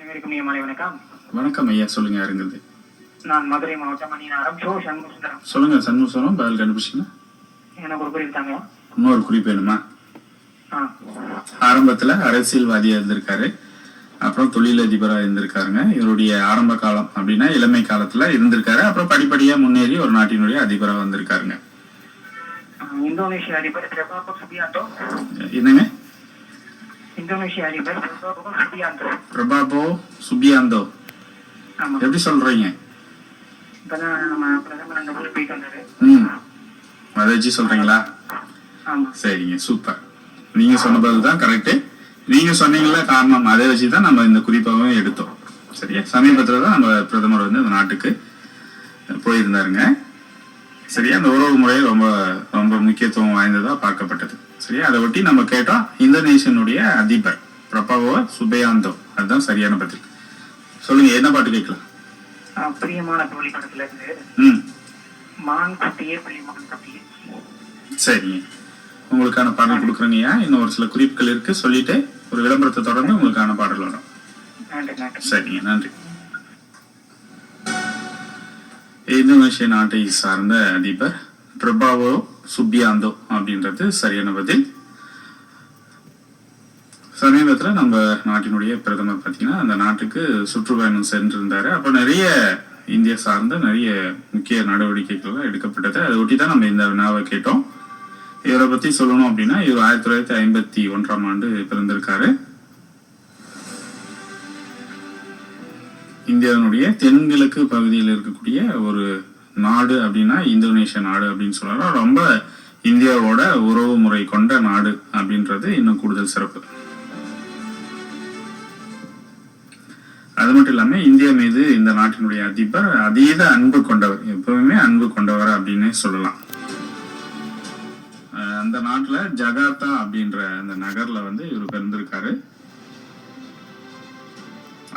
அனைவருக்கும் மாலை வணக்கம். வணக்கம் ஐயா, சொல்லுங்க. யாருங்கிறது? நான் மதுரை மாவட்டம் மணிநகரம் சண்முகசுந்தரம். சொல்லுங்க சண்முகசுந்தரம், பதில் கண்டுபிடிச்சிங்களா? எனக்கு ஒரு குறிப்பு தாங்க. இன்னொரு குறிப்பு வேணுமா? ஆரம்பத்துல அரசியல்வாதியா இருந்திருக்காரு, அப்புறம் தொழிலதிபரா இருந்திருக்காருங்க. இவருடைய ஆரம்ப காலம் அப்படின்னா இளமை காலத்துல இருந்திருக்காரு, அப்புறம் படிப்படியா முன்னேறி ஒரு நாட்டினுடைய அதிபரா வந்திருக்காருங்க. இந்தோனேஷிய அதிபர் பிரபாபோ சுபியாந்தோ. என்னங்க? இந்தோனேஷிய அதிபர் பிரபாபோ சுபியாந்தோ. பிரபாபோ சுபியாந்தோ எப்படி சொல்றீங்க? இப்பதான் நம்ம பிரதமர் அந்த ஊருக்கு போயிட்டு வந்தாரு. அதை வச்சு சொல்றீங்களா? சரிங்க, சூப்பர். நீங்க சொன்ன பதில் தான் கரெக்ட். நீங்க சொன்னீங்களா காரணம், அதை வச்சுதான் நம்ம இந்த குறிப்பாகவும் எடுத்தோம். சரியா? சமீபத்துலதான் நம்ம பிரதமர் வந்து இந்த நாட்டுக்கு போயிருந்தாருங்க. சரியா? அந்த உறவு முறை ரொம்ப ரொம்ப முக்கியத்துவம் வாய்ந்ததா பார்க்கப்பட்டது. சரியா? அதை ஒட்டி நம்ம கேட்டோம். இந்தோனேஷியனுடைய அதிபர் பிரபாவோ சுபியாந்தோ, அதுதான் சரியான பதில். சொல்லுங்க, என்ன பாட்டு கேட்கலாம்? பிரியமான தோழி படத்துல இருந்து மான் குட்டியே பிரியமான குட்டியே. சரிங்க, உங்களுக்கான பாடல் கொடுக்குறீங்கய்யா. இன்னும் ஒரு சில குறிப்புகள் இருக்கு, சொல்லிட்டு ஒரு விளம்பரத்தை தொடர்ந்து உங்களுக்கான பாடல் வரும். சரிங்க, நன்றி. இந்தோனேஷிய நாட்டை சார்ந்த அதிபர் பிரபாவோ சுபியாந்தோ அப்படின்றது சரியான பதில். சமீபத்தில் நம்ம நாட்டினுடைய பிரதமர் பார்த்தீங்கன்னா அந்த நாட்டுக்கு சுற்றுப்பயணம் சென்றிருந்தாரு. அப்போ நிறைய இந்தியா சார்ந்த நிறைய முக்கிய நடவடிக்கைகள்லாம் எடுக்கப்பட்டது. அதை ஒட்டி தான் நம்ம இந்த வினாவை கேட்டோம். இவரை பற்றி சொல்லணும் அப்படின்னா, இவர் 1951 பிறந்திருக்காரு. இந்தியாவினுடைய தென்கிழக்கு பகுதியில் இருக்கக்கூடிய ஒரு நாடு அப்படின்னா இந்தோனேஷியா நாடு அப்படின்னு சொல்லலாம். ரொம்ப இந்தியாவோட உறவு முறை கொண்ட நாடு அப்படின்றது இன்னும் கூடுதல் சிறப்பு. அது மட்டும் இல்லாம இந்தியா மீது இந்த நாட்டினுடைய அதிபர் அதீத அன்பு கொண்டவர், எப்பவுமே அன்பு கொண்டவர் அப்படின்னு சொல்லலாம். அந்த நாட்டுல ஜகார்த்தா அப்படின்ற அந்த நகர்ல வந்து இவர் பிறந்திருக்காரு.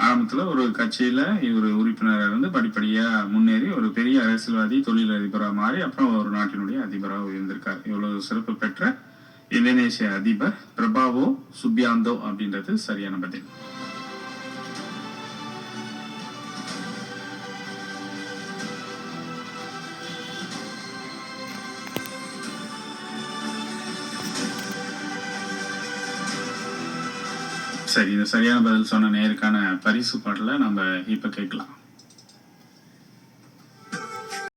ஆரம்பத்துல ஒரு கட்சியில இவர் உறுப்பினராக இருந்து படிப்படியா முன்னேறி ஒரு பெரிய அரசியல்வாதி, தொழிலதிபராக மாறி அப்புறம் ஒரு நாட்டினுடைய அதிபராக உயர்ந்திருக்காரு. இவ்வளவு சிறப்பு பெற்ற இந்தோனேஷிய அதிபர் பிரபாவோ சுபியாந்தோ அப்படின்றது சரியான பதில். சரி, இந்த சரியான பதில் சொன்ன நேருக்கான பரிசு பாடலை நம்ம இப்ப கேட்கலாம்.